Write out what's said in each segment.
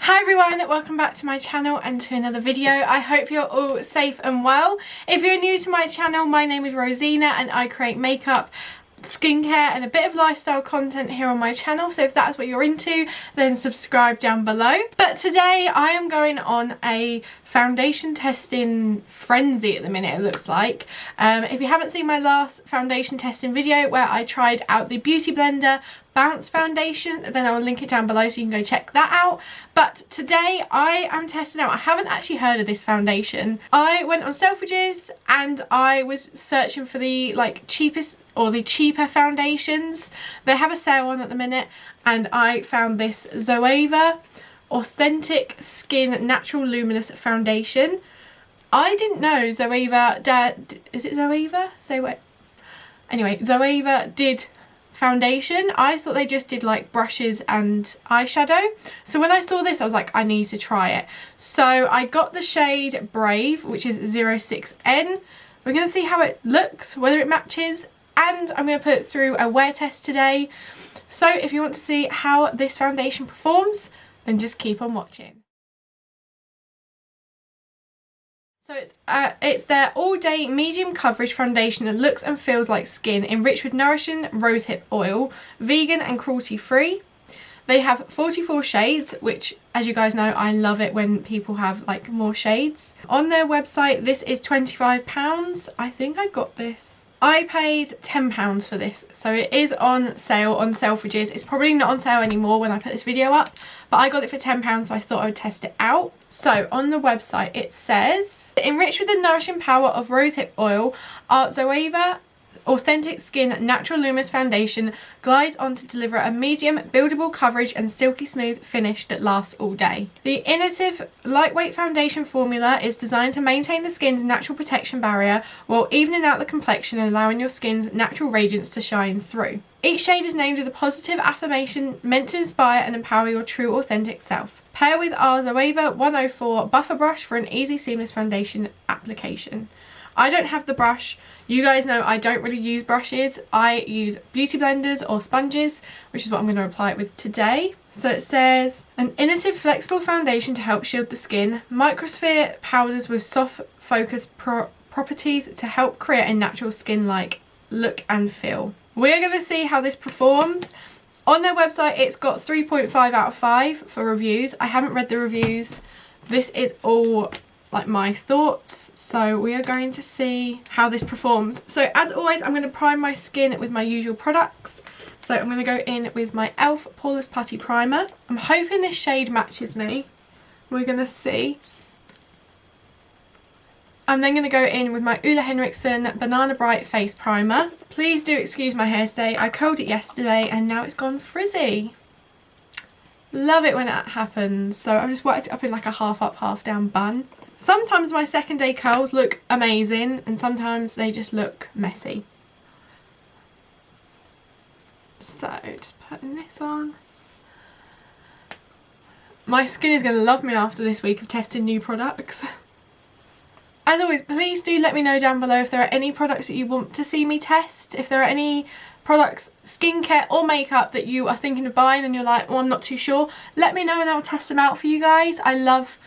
Hi everyone, welcome back to my channel and to another video. I hope you're all safe and well. If you're new to my channel, my name is Rosina and I create makeup, skincare and a bit of lifestyle content here on my channel, so if that's what you're into then subscribe down below. But today I am going on a foundation testing frenzy at the minute, it looks like. If you haven't seen my last foundation testing video where I tried out the Beauty Blender Bounce foundation, then I'll link it down below so you can go check that out. But today I am testing out, I haven't actually heard of this foundation. I went on Selfridges and I was searching for the cheapest or the cheaper foundations. They have a sale on at the minute and I found this Zoeva Authentic Skin Natural Luminous Foundation. I didn't know Zoeva, is it Zoeva? Say what? Anyway, Zoeva did foundation. I thought they just did like brushes and eyeshadow, so when I saw this I was like, I need to try it. So I got the shade Brave, which is 06N. We're going to see how it looks, whether it matches, and I'm going to put it through a wear test today. So if you want to see how this foundation performs, then just keep on watching. So it's their all-day medium coverage foundation that looks and feels like skin, enriched with nourishing rosehip oil, vegan and cruelty-free. They have 44 shades, which, as you guys know, I love it when people have like more shades. On their website, this is £25. I think I got this. I paid £10 for this, so it is on sale on Selfridges. It's probably not on sale anymore when I put this video up, but I got it for £10, so I thought I would test it out. So on the website it says, enriched with the nourishing power of rosehip oil, our Zoeva Authentic Skin Natural Luminous Foundation glides on to deliver a medium buildable coverage and silky smooth finish that lasts all day. The innovative lightweight foundation formula is designed to maintain the skin's natural protection barrier while evening out the complexion and allowing your skin's natural radiance to shine through. Each shade is named with a positive affirmation meant to inspire and empower your true authentic self. Pair with our Zoeva 104 buffer brush for an easy seamless foundation application. I don't have the brush. You guys know I don't really use brushes. I use beauty blenders or sponges, which is what I'm going to apply it with today. So it says, an innovative flexible foundation to help shield the skin, microsphere powders with soft focus properties to help create a natural skin-like look and feel. We're going to see how this performs. On their website it's got 3.5 out of 5 for reviews. I haven't read the reviews. This is all like my thoughts, so we are going to see how this performs. So as always, I'm going to prime my skin with my usual products. So I'm going to go in with my e.l.f. Poreless Putty Primer. I'm hoping this shade matches me. We're going to see. I'm then going to go in with my Ole Henriksen Banana Bright Face Primer. Please do excuse my hairstay. I curled it yesterday and now it's gone frizzy. Love it when that happens. So I've just worked it up in like a half up, half down bun. Sometimes my second day curls look amazing and sometimes they just look messy. So just putting this on. My skin is going to love me after this week of testing new products. As always, please do let me know down below if there are any products that you want to see me test. If there are any products, skincare or makeup that you are thinking of buying and you're like, oh, I'm not too sure, let me know and I'll test them out for you guys. I love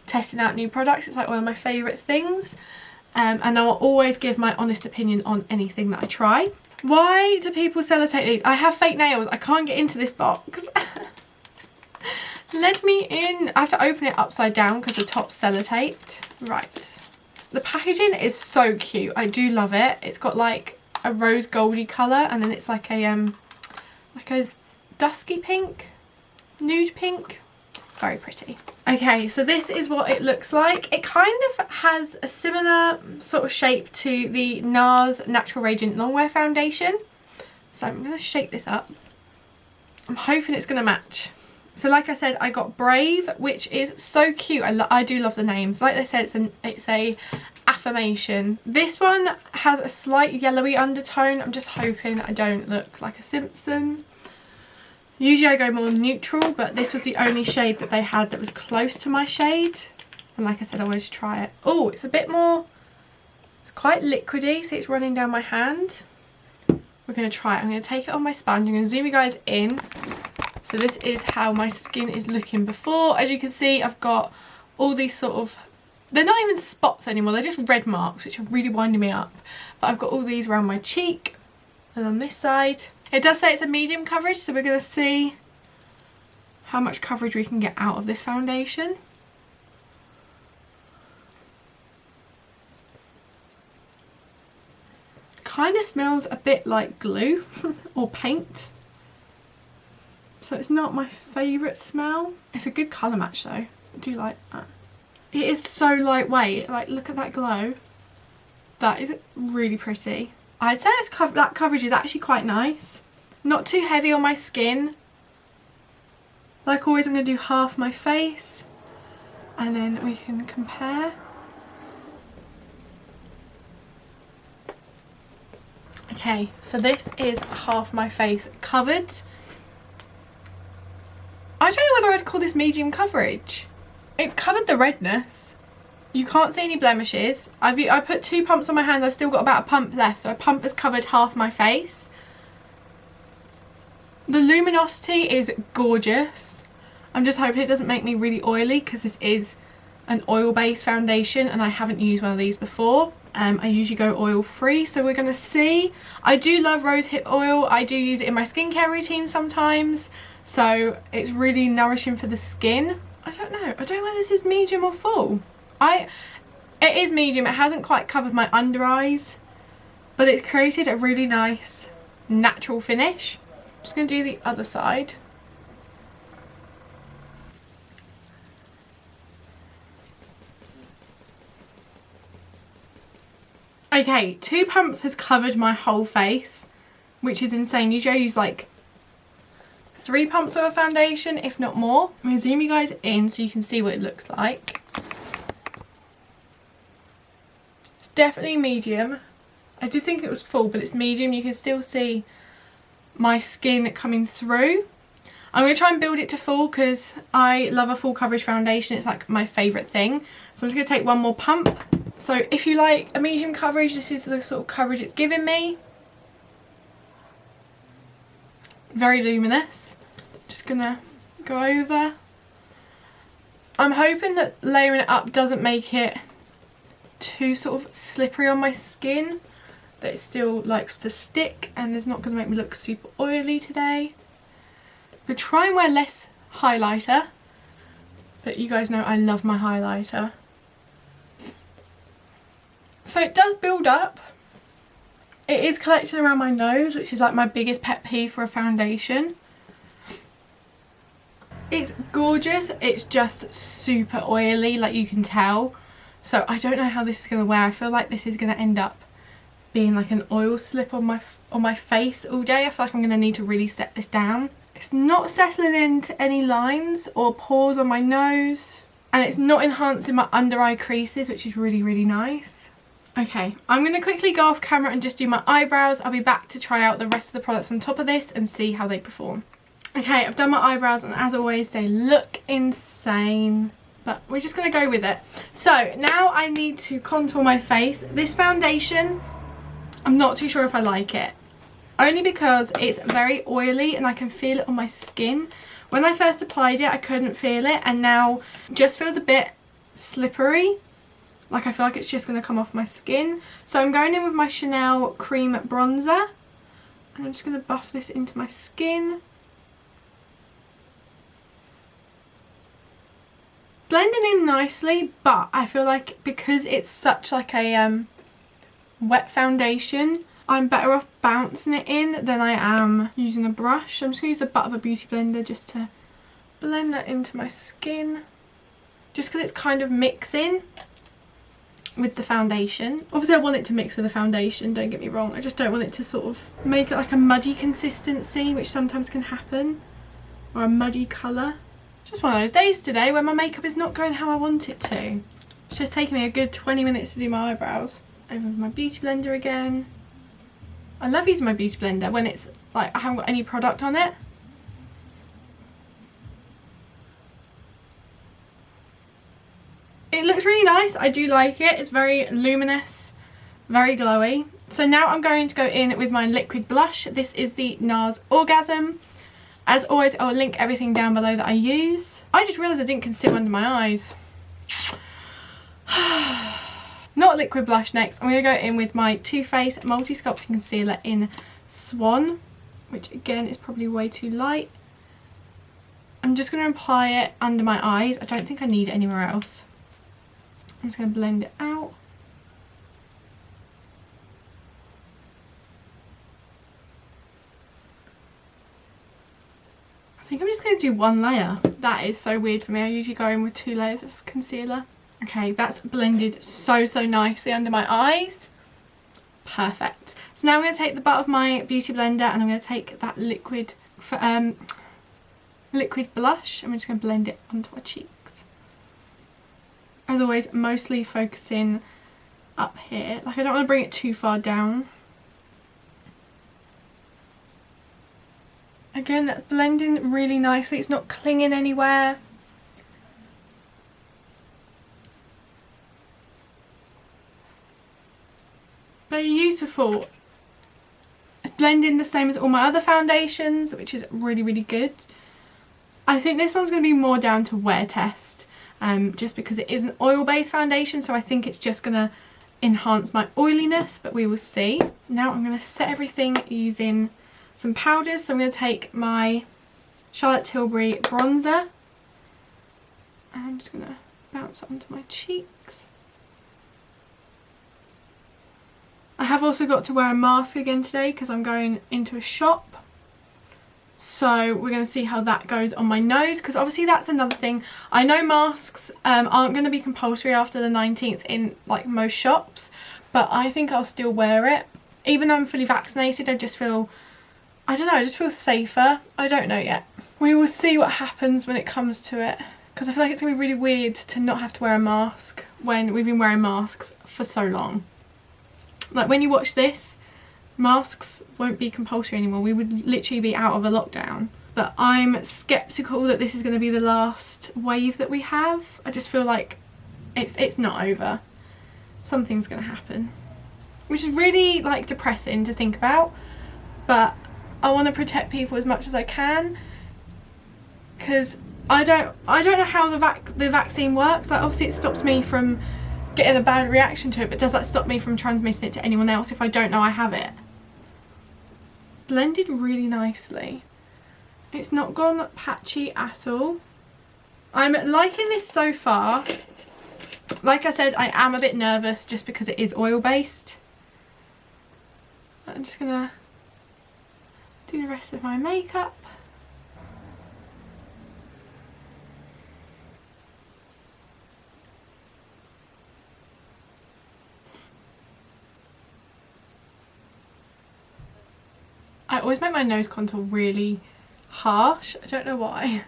testing out new products. It's like one of my favourite things, and I'll always give my honest opinion on anything that I try. Why do people sellotape these? I have fake nails. I can't get into this box. Let me in. I have to open it upside down because the top's sellotaped. Right. The packaging is so cute. I do love it. It's got like a rose goldy colour and then it's like a dusky pink, nude pink. Very pretty. Okay, so this is what it looks like. It kind of has a similar sort of shape to the NARS Natural Radiant Longwear Foundation. So I'm going to shake this up. I'm hoping it's going to match. So like I said, I got Brave, which is so cute. I do love the names. Like they said, it's a affirmation. This one has a slight yellowy undertone. I'm just hoping I don't look like a Simpson. Usually I go more neutral, but this was the only shade that they had that was close to my shade. And like I said, I wanted to try it. Oh, it's a bit more, it's quite liquidy, so it's running down my hand. We're going to try it. I'm going to take it on my sponge. I'm going to zoom you guys in. So this is how my skin is looking before. As you can see, I've got all these sort of, they're not even spots anymore, they're just red marks, which are really winding me up. But I've got all these around my cheek and on this side. It does say it's a medium coverage, so we're going to see how much coverage we can get out of this foundation. Kind of smells a bit like glue or paint. So it's not my favourite smell. It's a good colour match though. I do like that. It is so lightweight. Like, look at that glow. That is really pretty. I'd say that coverage is actually quite nice. Not too heavy on my skin. Like always, I'm going to do half my face. And then we can compare. Okay, so this is half my face covered. I don't know whether I'd call this medium coverage. It's covered the redness. You can't see any blemishes. I put 2 pumps on my hand. I've still got about a pump left, so a pump has covered half my face. The luminosity is gorgeous. I'm just hoping it doesn't make me really oily, because this is an oil-based foundation and I haven't used one of these before. I usually go oil free, so we're going to see. I do love rosehip oil. I do use it in my skincare routine sometimes, so it's really nourishing for the skin. I don't know whether this is medium or full. It is medium. It hasn't quite covered my under eyes, but it's created a really nice natural finish. I'm just going to do the other side. Okay, 2 pumps has covered my whole face, which is insane. Usually I use like 3 pumps of a foundation, if not more. I'm going to zoom you guys in so you can see what it looks like. It's definitely medium. I did think it was full, but it's medium. You can still see my skin coming through. I'm going to try and build it to full because I love a full coverage foundation. It's like my favourite thing. So I'm just going to take one more pump. So if you like a medium coverage, this is the sort of coverage it's giving me. Very luminous. Just gonna go over. I'm hoping that layering it up doesn't make it too sort of slippery on my skin, that it still likes to stick and it's not going to make me look super oily today. I'm going to try and wear less highlighter, but you guys know I love my highlighter. So it does build up. It is collected around my nose, which is like my biggest pet peeve for a foundation. It's gorgeous. It's just super oily, like you can tell. So I don't know how this is going to wear. I feel like this is going to end up being like an oil slip on my face all day. I feel like I'm going to need to really set this down. It's not settling into any lines or pores on my nose. And it's not enhancing my under eye creases, which is really, really nice. Okay, I'm going to quickly go off camera and just do my eyebrows. I'll be back to try out the rest of the products on top of this and see how they perform. Okay, I've done my eyebrows and as always they look insane, but we're just going to go with it. So now I need to contour my face. This foundation, I'm not too sure if I like it. Only because it's very oily and I can feel it on my skin. When I first applied it I couldn't feel it, and now it just feels a bit slippery. Like I feel like it's just going to come off my skin. So I'm going in with my Chanel cream bronzer. And I'm just going to buff this into my skin. Blending in nicely, but I feel like because it's such like a wet foundation, I'm better off bouncing it in than I am using a brush. I'm just going to use the butt of a beauty blender just to blend that into my skin. Just because it's kind of mixing with the foundation. Obviously I want it to mix with the foundation, don't get me wrong. I just don't want it to sort of make it like a muddy consistency, which sometimes can happen. Or a muddy colour. It's just one of those days today where my makeup is not going how I want it to. It's just taking me a good 20 minutes to do my eyebrows. Over with my beauty blender again. I love using my beauty blender when it's like I haven't got any product on it. It looks really nice. I do like it. It's very luminous, very glowy. So now I'm going to go in with my liquid blush. This is the NARS Orgasm. As always, I'll link everything down below that I use. I just realised I didn't conceal under my eyes. Not liquid blush next. I'm going to go in with my Too Faced Multi Sculpting Concealer in Swan, which again is probably way too light. I'm just going to apply it under my eyes. I don't think I need it anywhere else. I'm just going to blend it out. I think I'm just going to do one layer. That is so weird for me. I usually go in with 2 layers of concealer. Okay, that's blended so nicely under my eyes. Perfect. So now I'm going to take the butt of my beauty blender and I'm going to take that liquid blush. I'm just going to blend it onto my cheeks. As always, mostly focusing up here. Like, I don't want to bring it too far down. Again, that's blending really nicely. It's not clinging anywhere. Beautiful. It's blending the same as all my other foundations, which is really good. I think this one's going to be more down to wear test, just because it is an oil-based foundation, so I think it's just going to enhance my oiliness, but we will see. Now I'm going to set everything using some powders. So I'm going to take my Charlotte Tilbury bronzer and I'm just going to bounce it onto my cheeks. I have also got to wear a mask again today because I'm going into a shop. So we're going to see how that goes on my nose, because obviously that's another thing. I know masks aren't going to be compulsory after the 19th in like most shops, but I think I'll still wear it. Even though I'm fully vaccinated, I just feel, I don't know, I just feel safer. I don't know yet. We will see what happens when it comes to it, because I feel like it's going to be really weird to not have to wear a mask when we've been wearing masks for so long. Like, when you watch this, masks won't be compulsory anymore. We would literally be out of a lockdown. But I'm sceptical that this is going to be the last wave that we have. I just feel like it's not over. Something's going to happen. Which is really, like, depressing to think about. But I want to protect people as much as I can. Because I don't know how the vaccine works. Like, obviously it stops me from getting a bad reaction to it, but does that stop me from transmitting it to anyone else if I don't know I have it? Blended really nicely. It's not gone patchy at all. I'm liking this so far. Like I said, I am a bit nervous just because it is oil based. I'm just gonna do the rest of my makeup. I always make my nose contour really harsh. I don't know why.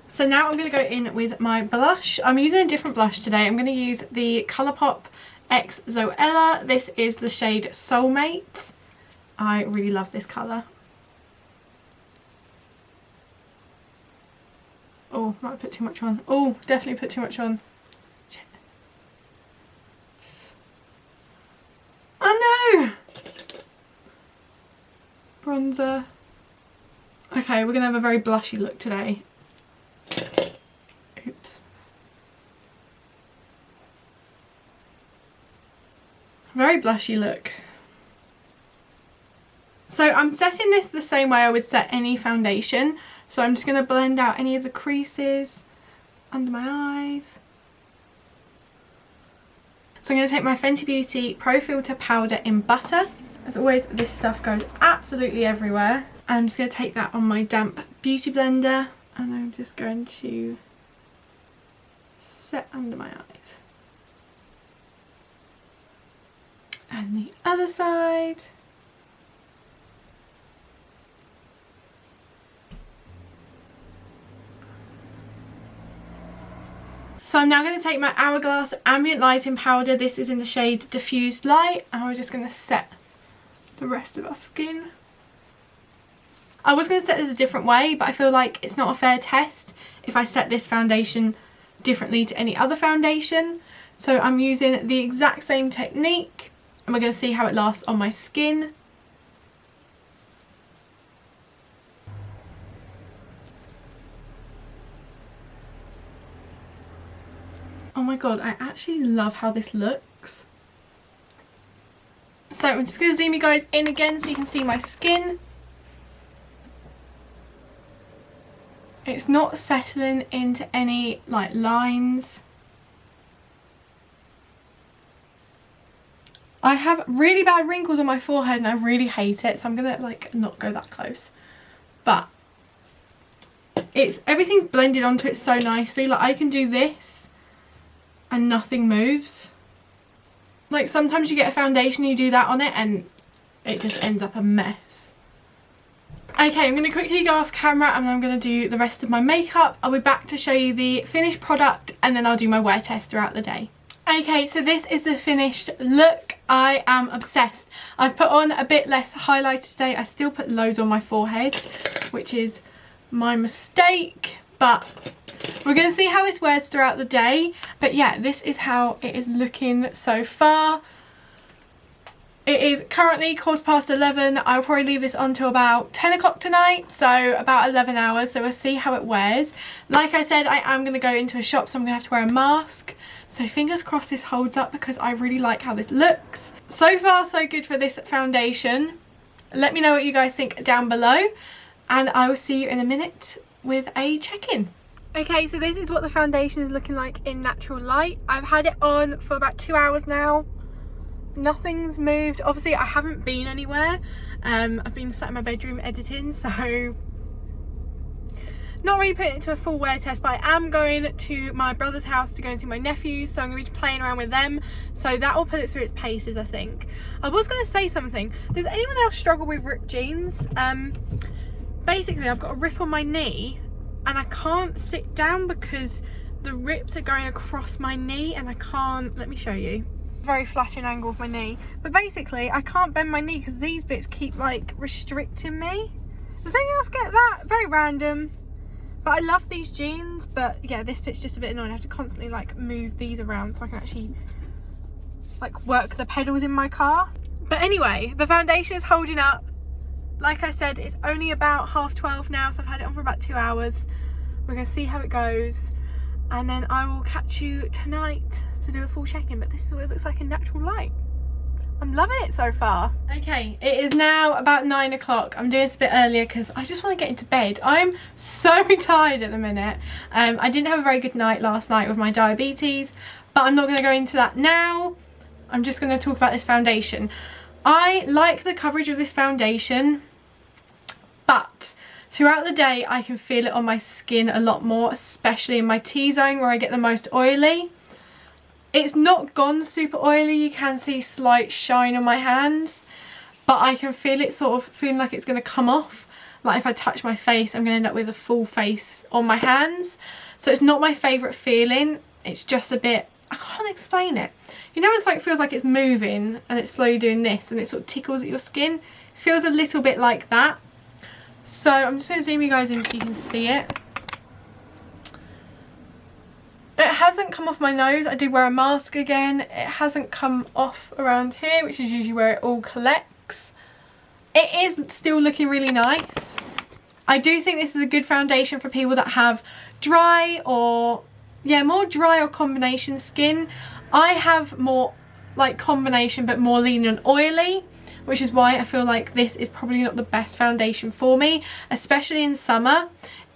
So now I'm going to go in with my blush. I'm using a different blush today. I'm going to use the Colourpop X Zoella. This is the shade Soulmate. I really love this colour. Oh, might have put too much on. Oh, definitely put too much on. Shit. Oh no! Bronzer. Okay, we're going to have a very blushy look today. Oops. Very blushy look. So I'm setting this the same way I would set any foundation. So I'm just going to blend out any of the creases under my eyes. So I'm going to take my Fenty Beauty Pro Filter Powder in Butter. As always, this stuff goes absolutely everywhere. And I'm just going to take that on my damp beauty blender and I'm just going to set under my eyes. And the other side. So I'm now going to take my Hourglass Ambient Lighting Powder. This is in the shade Diffused Light, and we're just going to set the rest of our skin. I was going to set this a different way, but I feel like it's not a fair test if I set this foundation differently to any other foundation. So I'm using the exact same technique and we're going to see how it lasts on my skin. Oh my god, I actually love how this looks. So I'm just going to zoom you guys in again so you can see my skin. It's not settling into any like lines. I have really bad wrinkles on my forehead and I really hate it, so I'm gonna like not go that close. But everything's blended onto it so nicely. Like I can do this and nothing moves. Like sometimes you get a foundation, you do that on it and it just ends up a mess. Okay, I'm going to quickly go off camera and then I'm going to do the rest of my makeup. I'll be back to show you the finished product and then I'll do my wear test throughout the day. Okay, so this is the finished look. I am obsessed. I've put on a bit less highlighter today. I still put loads on my forehead, which is my mistake, but we're going to see how this wears throughout the day. But yeah, this is how it is looking so far. It is currently 11:15. I'll probably leave this on till about 10 o'clock tonight, so about 11 hours, so we'll see how it wears. Like I said, I am going to go into a shop, so I'm going to have to wear a mask. So fingers crossed this holds up because I really like how this looks. So far, so good for this foundation. Let me know what you guys think down below, and I will see you in a minute with a check-in. Okay, so this is what the foundation is looking like in natural light. I've had it on for about 2 hours now. Nothing's moved. Obviously I haven't been anywhere. I've been sat in my bedroom editing, so not really putting it to a full wear test, but I am going to my brother's house to go and see my nephews, so I'm going to be playing around with them, so that will put it through its paces, I think. I was going to say something. Does anyone else struggle with ripped jeans? Basically I've got a rip on my knee and I can't sit down because the rips are going across my knee and I can't, let me show you. Very flashing angle of my knee, but basically I can't bend my knee because these bits keep like restricting me. Does anyone else get that? Very random, but I love these jeans. But yeah, this bit's just a bit annoying. I have to constantly like move these around so I can actually like work the pedals in my car. But anyway, the foundation is holding up. Like I said, it's only about 12:30 now, so I've had it on for about 2 hours. We're gonna see how it goes, and then I will catch you tonight to do a full check-in. But this is what it looks like in natural light. I'm loving it so far. Okay, it is now about 9 o'clock. I'm doing this a bit earlier because I just want to get into bed. I'm so tired at the minute. I didn't have a very good night last night with my diabetes, but I'm not going to go into that now. I'm just going to talk about this foundation. I like the coverage of this foundation, but throughout the day I can feel it on my skin a lot more, especially in my T-zone where I get the most oily. It's not gone super oily, you can see slight shine on my hands, but I can feel it sort of feeling like it's going to come off. Like if I touch my face, I'm going to end up with a full face on my hands. So it's not my favourite feeling, it's just a bit, I can't explain it. You know, it's like, feels like it's moving and it's slowly doing this and it sort of tickles at your skin. It feels a little bit like that. So I'm just going to zoom you guys in so you can see it. It hasn't come off my nose. I did wear a mask again. It hasn't come off around here, which is usually where it all collects. It is still looking really nice. I do think this is a good foundation for people that have dry or, yeah, more dry or combination skin. I have more like combination but more lean and oily, which is why I feel like this is probably not the best foundation for me, especially in summer.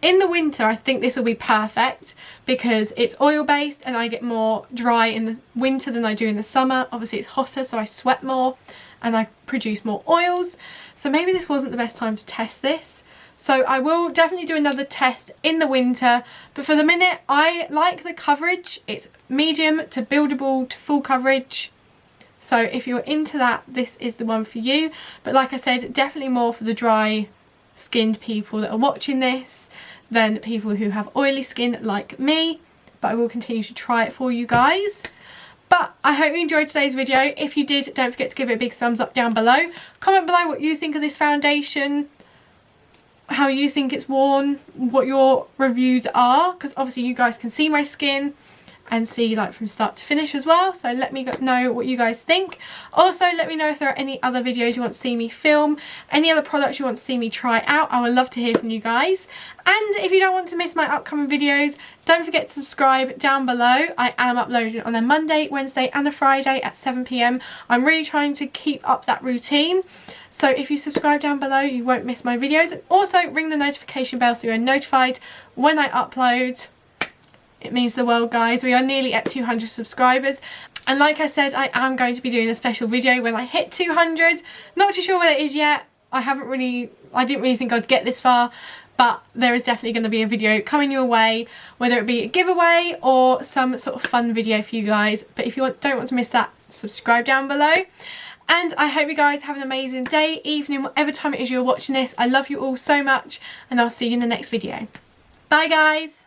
In the winter, I think this will be perfect because it's oil-based and I get more dry in the winter than I do in the summer. Obviously, it's hotter, so I sweat more and I produce more oils. So maybe this wasn't the best time to test this. So I will definitely do another test in the winter. But for the minute, I like the coverage. It's medium to buildable to full coverage. So if you're into that, this is the one for you. But like I said, definitely more for the dry skinned people that are watching this than people who have oily skin like me, but I will continue to try it for you guys. But I hope you enjoyed today's video. If you did, don't forget to give it a big thumbs up down below. Comment below what you think of this foundation, how you think it's worn, what your reviews are, because obviously you guys can see my skin and see like from start to finish as well. So let me know what you guys think. Also, let me know if there are any other videos you want to see me film, any other products you want to see me try out. I would love to hear from you guys. And if you don't want to miss my upcoming videos, don't forget to subscribe down below. I am uploading on a Monday, Wednesday and a Friday at 7 PM. I'm really trying to keep up that routine. So if you subscribe down below, you won't miss my videos. And also ring the notification bell so you're notified when I upload. It means the world, guys. We are nearly at 200 subscribers. And like I said, I am going to be doing a special video when I hit 200. Not too sure what it is yet. I didn't really think I'd get this far. But there is definitely going to be a video coming your way, whether it be a giveaway or some sort of fun video for you guys. But if you don't want to miss that, subscribe down below. And I hope you guys have an amazing day, evening, whatever time it is you're watching this. I love you all so much, and I'll see you in the next video. Bye, guys.